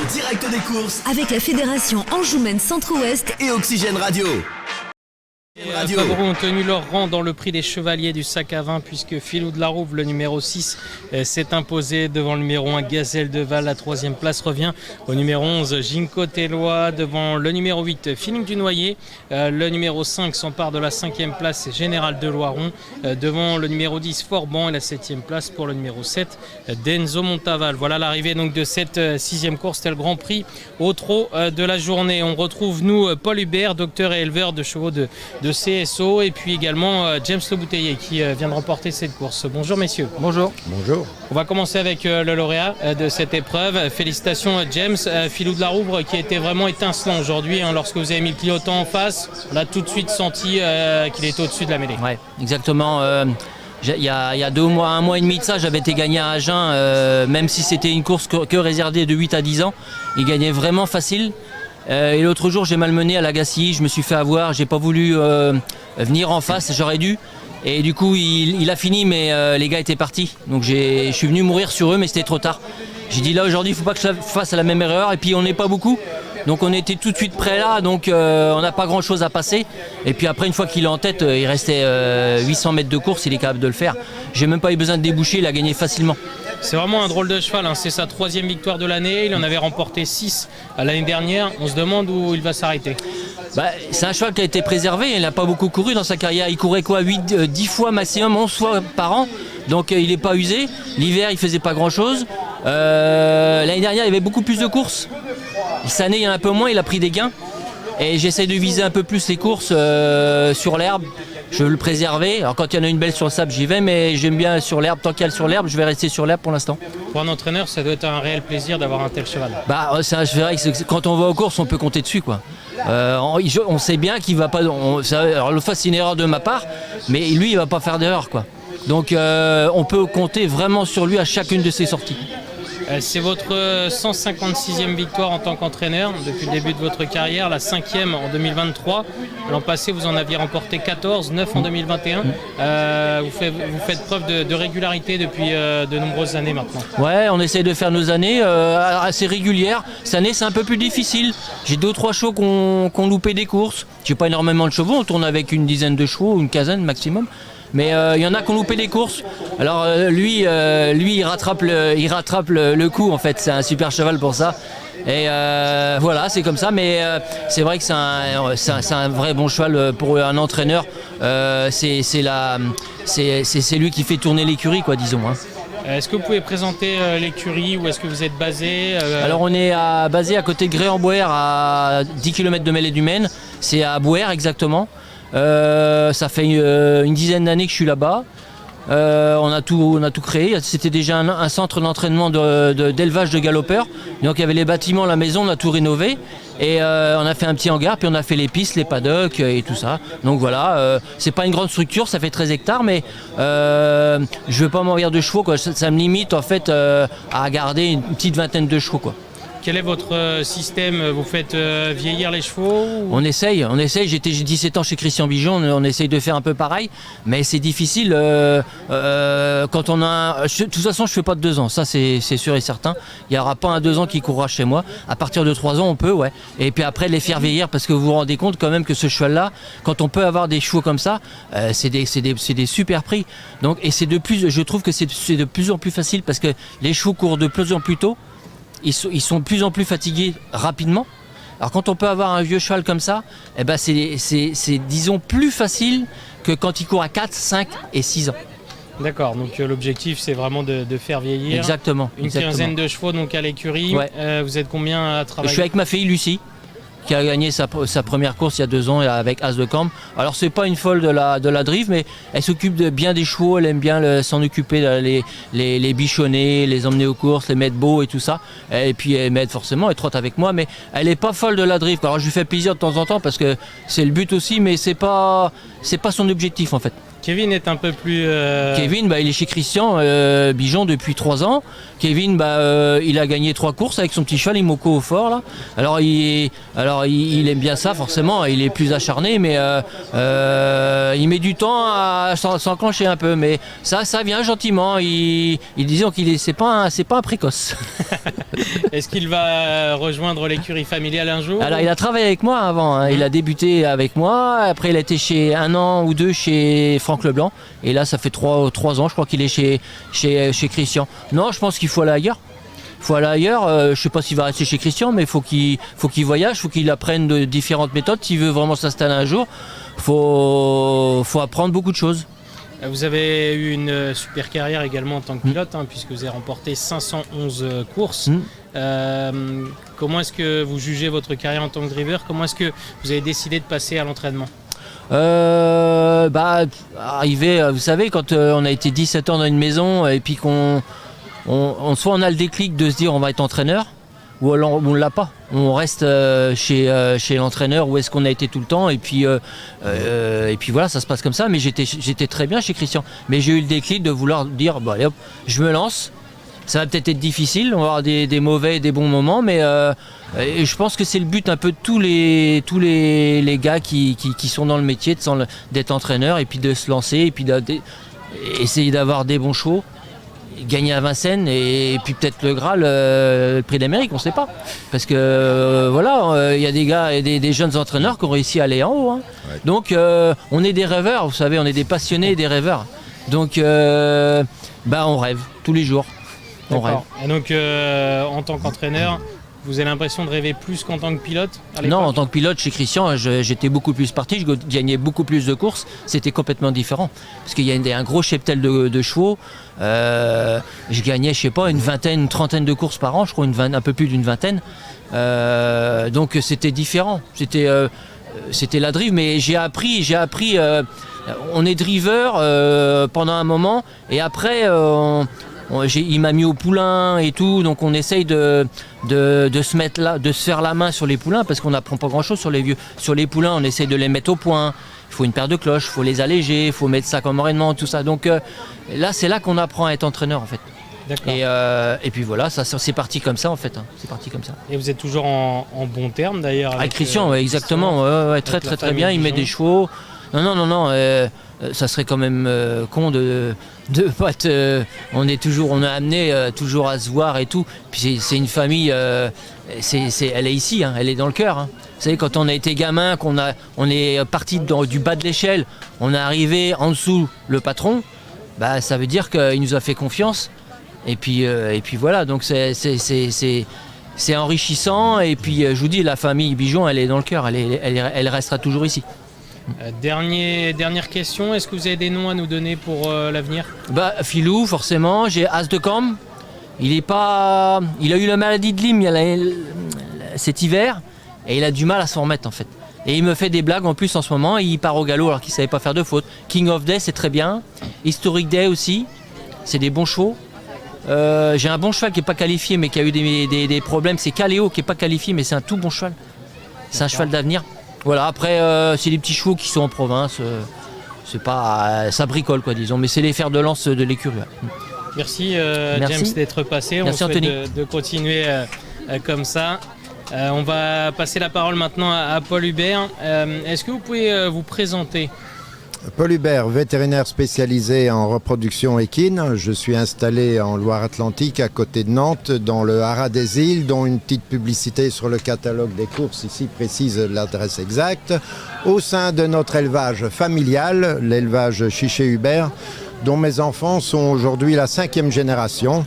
En direct des courses avec la Fédération Anjoumen Centre-Ouest et Oxygène Radio. Les favoris ont tenu leur rang dans le prix des chevaliers du sac à vin puisque Philou de la Rouve, le numéro 6, s'est imposé devant le numéro 1 Gazelle de Val. La troisième place revient au numéro 11 Ginko Tellois devant le numéro 8 Feeling du Noyer. Le numéro 5 s'empare de la cinquième place Général de Loiron devant le numéro 10 Forban et la septième place pour le numéro 7 Denzo Montaval. Voilà l'arrivée donc de cette sixième course, c'était le Grand Prix au trot de la journée. On retrouve nous Paul Hubert, docteur et éleveur de chevaux de CSO et puis également James Le Bouteiller qui vient de remporter cette course. Bonjour messieurs. Bonjour. Bonjour. On va commencer avec le lauréat de cette épreuve. Félicitations James, Philou de la Rouve qui était vraiment étincelant aujourd'hui. Lorsque vous avez mis le clignotant en face, on a tout de suite senti qu'il était au-dessus de la mêlée. Ouais, exactement. Il y a 2 mois, 1 mois et demi de ça, j'avais été gagné à Agen, même si c'était une course que réservée de 8 à 10 ans. Il gagnait vraiment facile. Et l'autre jour, j'ai malmené à l'Agassi, je me suis fait avoir, j'ai pas voulu venir en face, j'aurais dû. Et du coup, il a fini, mais les gars étaient partis. Donc je suis venu mourir sur eux, mais c'était trop tard. J'ai dit là aujourd'hui, il ne faut pas que je fasse la même erreur. Et puis on n'est pas beaucoup. Donc on était tout de suite prêt là, donc on n'a pas grand chose à passer. Et puis après, une fois qu'il est en tête, il restait 800 mètres de course, il est capable de le faire. J'ai même pas eu besoin de déboucher, il a gagné facilement. C'est vraiment un drôle de cheval, c'est sa 3e victoire de l'année, il en avait remporté 6 l'année dernière. On se demande où il va s'arrêter. C'est un cheval qui a été préservé, il n'a pas beaucoup couru dans sa carrière. Il courait quoi, 10 fois maximum, 11 fois par an. Donc il n'est pas usé. L'hiver, il faisait pas grand chose. L'année dernière, il y avait beaucoup plus de courses. Cette année, il y en a un peu moins, il a pris des gains. Et j'essaie de viser un peu plus les courses sur l'herbe. Je veux le préserver. Alors quand il y en a une belle sur le sable, j'y vais, mais j'aime bien sur l'herbe. Tant qu'il y a sur l'herbe, je vais rester sur l'herbe pour l'instant. Pour un entraîneur, ça doit être un réel plaisir d'avoir un tel cheval. C'est vrai que quand on va aux courses, on peut compter dessus, quoi. On sait bien qu'il va pas. Alors le fois, c'est une erreur de ma part, mais lui, il va pas faire d'erreur, quoi. Donc on peut compter vraiment sur lui à chacune de ses sorties. C'est votre 156e victoire en tant qu'entraîneur depuis le début de votre carrière, la 5e en 2023. L'an passé, vous en aviez remporté 14, 9 en 2021. Vous faites preuve de régularité depuis de nombreuses années maintenant. Ouais, on essaye de faire nos années assez régulières. Cette année, c'est un peu plus difficile. J'ai 2 ou 3 chevaux qui ont loupé des courses. J'ai pas énormément de chevaux, on tourne avec une dizaine de chevaux, une quinzaine maximum. Mais il y en a qui ont loupé des courses. Alors lui, il rattrape le coup en fait. C'est un super cheval pour ça. Et voilà, c'est comme ça. Mais c'est vrai que c'est un vrai bon cheval pour un entraîneur. C'est lui qui fait tourner l'écurie, quoi, disons. Hein. Est-ce que vous pouvez présenter l'écurie, où est-ce que vous êtes basé Alors on est basé à côté de Gré-en-Boer, à 10 km de Mêlée-du-Maine. C'est à Boer exactement. Ça fait une dizaine d'années que je suis là-bas. On a tout créé. C'était déjà un centre d'entraînement d'élevage de galopeurs. Donc il y avait les bâtiments, la maison, on a tout rénové. Et on a fait un petit hangar, puis on a fait les pistes, les paddocks et tout ça. Donc voilà, c'est pas une grande structure, ça fait 13 hectares, mais je veux pas m'envers de chevaux, quoi. Ça me limite en fait à garder une petite vingtaine de chevaux, quoi. Quel est votre système? Vous faites vieillir les chevaux ou... On essaye. J'ai 17 ans chez Christian Bijon, on essaye de faire un peu pareil, mais c'est difficile quand on a... De toute façon, je fais pas de 2 ans, ça c'est sûr et certain. Il n'y aura pas un 2 ans qui courra chez moi. À partir de 3 ans, on peut, ouais. Et puis après, les faire vieillir, parce que vous vous rendez compte quand même que ce cheval-là, quand on peut avoir des chevaux comme ça, c'est des super prix. Donc, et je trouve que c'est de plus en plus facile, parce que les chevaux courent de plus en plus tôt. Ils sont de plus en plus fatigués rapidement. Alors quand on peut avoir un vieux cheval comme ça, eh ben c'est disons plus facile que quand il court à 4, 5 et 6 ans. D'accord, donc l'objectif c'est vraiment de faire vieillir. Exactement. Une quinzaine de chevaux donc à l'écurie. Ouais. Vous êtes combien à travailler? Je suis avec ma fille Lucie, qui a gagné sa première course il y a 2 ans avec As de Camp. Alors c'est pas une folle de la drive, mais elle s'occupe bien des chevaux, elle aime bien s'en occuper, les bichonner, les emmener aux courses, les mettre beaux et tout ça. Et puis elle m'aide forcément, elle trotte avec moi, mais elle est pas folle de la drive. Alors je lui fais plaisir de temps en temps parce que c'est le but aussi, mais c'est pas son objectif en fait. Kevin est un peu plus... Kevin, il est chez Christian Bijon depuis 3 ans. Kevin, il a gagné 3 courses avec son petit cheval Imoko au fort là. Alors il aime bien ça forcément, il est plus acharné, mais il met du temps à s'enclencher un peu, mais ça vient gentiment. Disons c'est pas un précoce. Est-ce qu'il va rejoindre l'écurie familiale un jour? Alors il a travaillé avec moi avant, hein. Il a débuté avec moi, après il a été chez 1 an ou 2 chez Franck Leblanc, et là ça fait 3 ans je crois qu'il est chez Christian. Non, je pense qu'il faut aller ailleurs. Je ne sais pas s'il va rester chez Christian, mais il faut qu'il voyage, il faut qu'il apprenne de différentes méthodes. S'il veut vraiment s'installer un jour, il faut apprendre beaucoup de choses. Vous avez eu une super carrière également en tant que pilote, puisque vous avez remporté 511 courses. Comment est-ce que vous jugez votre carrière en tant que driver? Comment est-ce que vous avez décidé de passer à l'entraînement? Arrivé, vous savez, quand on a été 17 ans dans une maison et puis soit on a le déclic de se dire on va être entraîneur, ou alors on ne l'a pas. On reste chez l'entraîneur où est-ce qu'on a été tout le temps, et puis voilà, ça se passe comme ça. Mais j'étais très bien chez Christian. Mais j'ai eu le déclic de vouloir dire allez hop, je me lance. Ça va peut-être être difficile, on va avoir des mauvais et des bons moments, mais je pense que c'est le but un peu de tous les gars qui sont dans le métier, d'être entraîneur et puis de se lancer et puis d'essayer d'avoir des bons chevaux, gagner à Vincennes et puis peut-être le Graal, le Prix d'Amérique, on ne sait pas. Parce que il y a des gars et des jeunes entraîneurs qui ont réussi à aller en haut. Ouais. Donc on est des rêveurs, vous savez, on est des passionnés et des rêveurs. Donc on rêve tous les jours. Et donc, en tant qu'entraîneur, vous avez l'impression de rêver plus qu'en tant que pilote à l'époque? Non, en tant que pilote chez Christian, j'étais beaucoup plus parti, je gagnais beaucoup plus de courses, c'était complètement différent. Parce qu'il y a un gros cheptel de chevaux, je gagnais, je sais pas, une trentaine de courses par an, je crois un peu plus d'une vingtaine. Donc c'était différent, c'était la drive, mais j'ai appris. On est driver pendant un moment, et après il m'a mis au poulain et tout, donc on essaye de se mettre là, de se faire la main sur les poulains, parce qu'on n'apprend pas grand chose sur les vieux. Sur les poulains, on essaye de les mettre au point, il faut une paire de cloches, il faut les alléger, il faut mettre ça comme enraînement, tout ça. Donc là, c'est là qu'on apprend à être entraîneur en fait. Et puis voilà, ça c'est parti comme ça en fait. C'est parti comme ça. Et vous êtes toujours en bon terme d'ailleurs avec Christian, ouais, exactement, très bien, il met des chevaux. Non, ça serait quand même con de pas être. On a amené toujours à se voir et tout. Puis c'est une famille, elle est ici, elle est dans le cœur. Vous savez, quand on a été gamin, on est parti du bas de l'échelle, on est arrivé en dessous le patron, ça veut dire qu'il nous a fait confiance. Et puis voilà, donc c'est enrichissant. Et puis je vous dis, la famille Bijon, elle est dans le cœur, elle restera toujours ici. Dernière question, est-ce que vous avez des noms à nous donner pour l'avenir? Filou, forcément, j'ai As de Camp. Il a eu la maladie de Lyme cet hiver, et il a du mal à s'en remettre en fait. Et il me fait des blagues en plus en ce moment, il part au galop alors qu'il ne savait pas faire de faute. King of Day, c'est très bien. Historic Day aussi, c'est des bons chevaux. J'ai un bon cheval qui n'est pas qualifié mais qui a eu des problèmes, c'est Caléo qui n'est pas qualifié, mais c'est un tout bon cheval. C'est un cheval d'avenir. Voilà, après c'est des petits chevaux qui sont en province, c'est pas, ça bricole quoi, disons, mais c'est les fers de lance de l'écurie. Merci, James d'être passé. Merci, on souhaite de continuer comme ça. On va passer la parole maintenant à Paul Hubert. Est-ce que vous pouvez vous présenter? Paul Hubert, vétérinaire spécialisé en reproduction équine. Je suis installé en Loire-Atlantique, à côté de Nantes, dans le Haras des Îles, dont une petite publicité sur le catalogue des courses ici précise l'adresse exacte, au sein de notre élevage familial, l'élevage Chiché-Hubert, dont mes enfants sont aujourd'hui la 5e génération.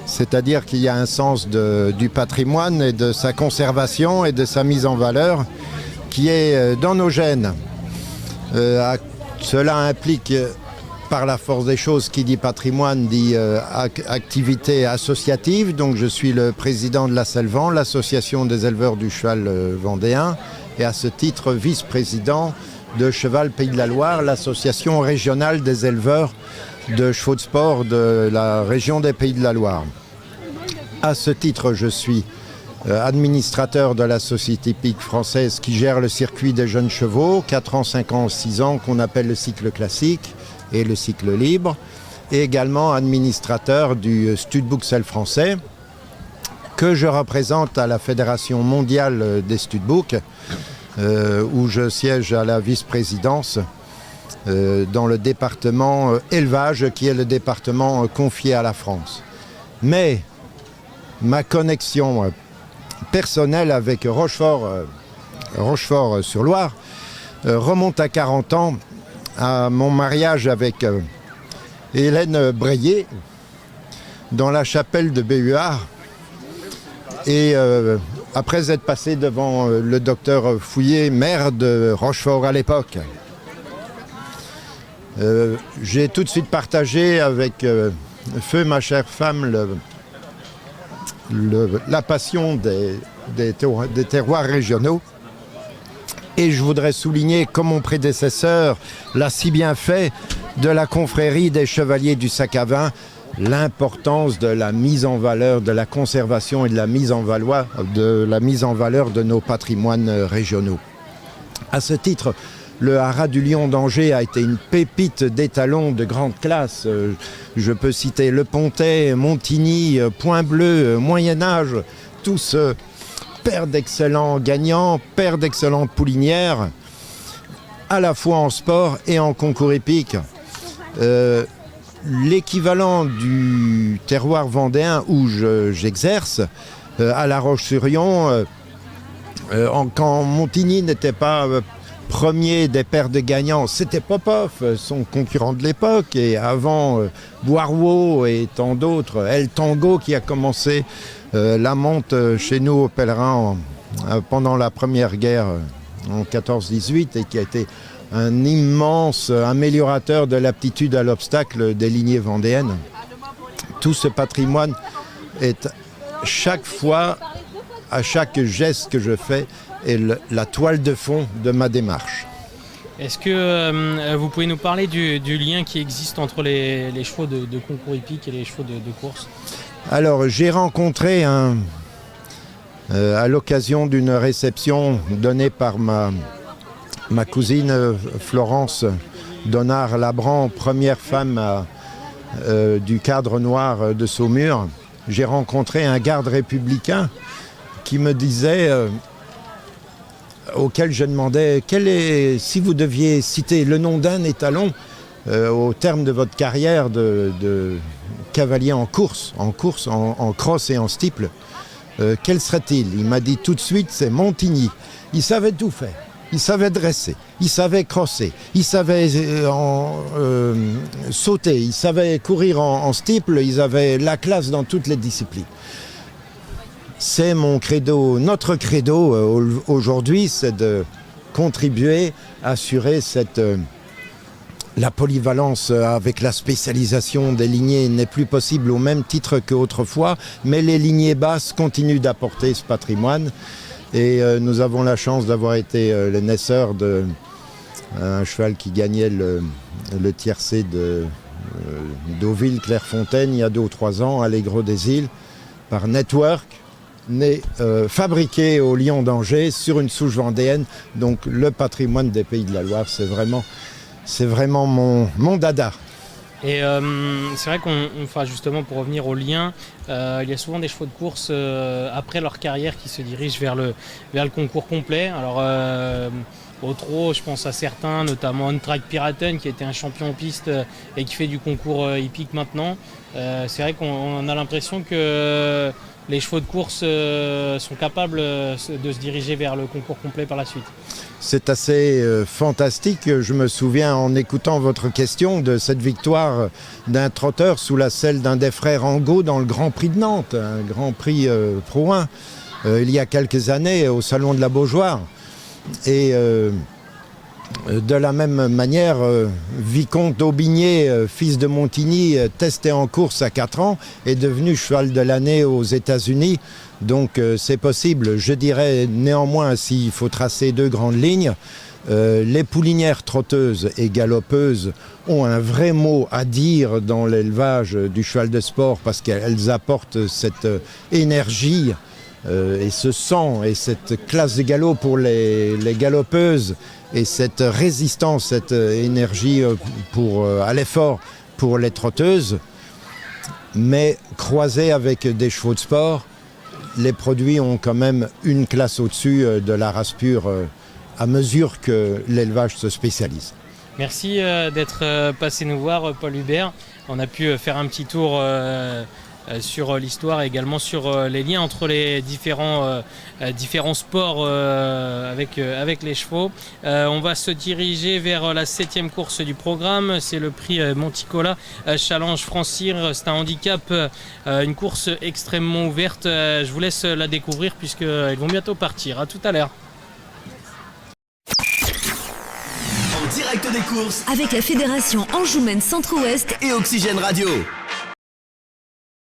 C'est-à-dire qu'il y a un sens du patrimoine et de sa conservation et de sa mise en valeur qui est dans nos gènes. Cela implique, par la force des choses, qui dit patrimoine dit activité associative. Donc je suis le président de la Selvan, l'association des éleveurs du cheval vendéen, et à ce titre vice-président de Cheval Pays de la Loire, l'association régionale des éleveurs de chevaux de sport de la région des Pays de la Loire. À ce titre, je suis administrateur de la société hippique française qui gère le circuit des jeunes chevaux, 4 ans, 5 ans, 6 ans, qu'on appelle le cycle classique et le cycle libre. et également administrateur du Stud Buxel français, que je représente à la Fédération mondiale des Studbooks, où je siège à la vice-présidence dans le département élevage, qui est le département confié à la France. Mais ma connexion personnelle avec Rochefort-sur-Loire remonte à 40 ans, à mon mariage avec Hélène Breillet, dans la chapelle de Béhuard. Et après être passé devant le docteur Fouillé, maire de Rochefort à l'époque, j'ai tout de suite partagé avec feu ma chère femme la passion des terroirs régionaux. Et je voudrais souligner, comme mon prédécesseur l'a si bien fait, de la confrérie des chevaliers du sac à vin, l'importance de la mise en valeur, de la conservation et de la mise en valeur de nos patrimoines régionaux. À ce titre, le haras du Lion d'Angers a été une pépite d'étalons de grande classe. Je peux citer Le Pontet, Montigny, Point Bleu, Moyen-Âge, tous père d'excellents gagnants, père d'excellentes poulinières, à la fois en sport et en concours hippique. L'équivalent du terroir vendéen où j'exerce, à La Roche-sur-Yon, quand Montigny n'était pas premier des paires de gagnants, c'était Popov, son concurrent de l'époque, et avant Boireau et tant d'autres, El Tango qui a commencé la monte chez nous aux pèlerins pendant la première guerre en 14-18 et qui a été un immense améliorateur de l'aptitude à l'obstacle des lignées vendéennes. Tout ce patrimoine est chaque fois, à chaque geste que je fais, est la toile de fond de ma démarche. Est-ce que vous pouvez nous parler du lien qui existe entre les chevaux de concours hippique et les chevaux de course ? Alors, j'ai rencontré à l'occasion d'une réception donnée par ma cousine Florence Donnard-Labran, première femme du cadre noir de Saumur, j'ai rencontré un garde républicain qui me disait, auquel je demandais, si vous deviez citer le nom d'un étalon au terme de votre carrière de cavalier en course, en cross et en steeple, quel serait-il ? Il m'a dit tout de suite, c'est Montigny. Il savait tout faire. Il savait dresser, il savait crosser, il savait sauter, il savait courir en steeple, ils avaient la classe dans toutes les disciplines. C'est mon credo, notre credo aujourd'hui, c'est de contribuer à assurer la polyvalence avec la spécialisation des lignées n'est plus possible au même titre qu'autrefois, mais les lignées basses continuent d'apporter ce patrimoine. Et nous avons la chance d'avoir été les naisseurs d'un cheval qui gagnait le tiercé de Deauville-Clairefontaine il y a 2 ou 3 ans, Allegro des Îles, par Network, fabriqué au Lion d'Angers sur une souche vendéenne. Donc le patrimoine des Pays de la Loire, c'est vraiment mon dada. Et c'est vrai justement pour revenir au lien, il y a souvent des chevaux de course après leur carrière qui se dirigent vers le concours complet. Alors au trot, je pense à certains, notamment On Track Piraten qui était un champion en piste et qui fait du concours hippique maintenant. C'est vrai qu'on a l'impression que les chevaux de course sont capables de se diriger vers le concours complet par la suite. C'est assez fantastique. Je me souviens en écoutant votre question de cette victoire d'un trotteur sous la selle d'un des frères Angot dans le Grand Prix de Nantes, un Grand Prix Pro 1, il y a quelques années au Salon de la Beaujoire. Et de la même manière, Vicomte d'Aubigné, fils de Montigny, testé en course à 4 ans, est devenu cheval de l'année aux États-Unis. Donc c'est possible. Je dirais néanmoins, s'il faut tracer 2 grandes lignes, les poulinières trotteuses et galopeuses ont un vrai mot à dire dans l'élevage du cheval de sport parce qu'elles apportent cette énergie et ce sang et cette classe de galop pour les galopeuses et cette résistance, cette énergie à l'effort pour les trotteuses, mais croisés avec des chevaux de sport, les produits ont quand même une classe au-dessus de la race pure à mesure que l'élevage se spécialise. Merci d'être passé nous voir, Paul Hubert. On a pu faire un petit tour sur l'histoire et également sur les liens entre les différents sports avec les chevaux. On va se diriger vers la 7e course du programme. C'est le prix Monticola Challenge Francir. C'est un handicap, une course extrêmement ouverte. Je vous laisse la découvrir puisqu'ils vont bientôt partir. À tout à l'heure. En direct des courses avec la Fédération Anjoumen Centre-Ouest et Oxygène Radio.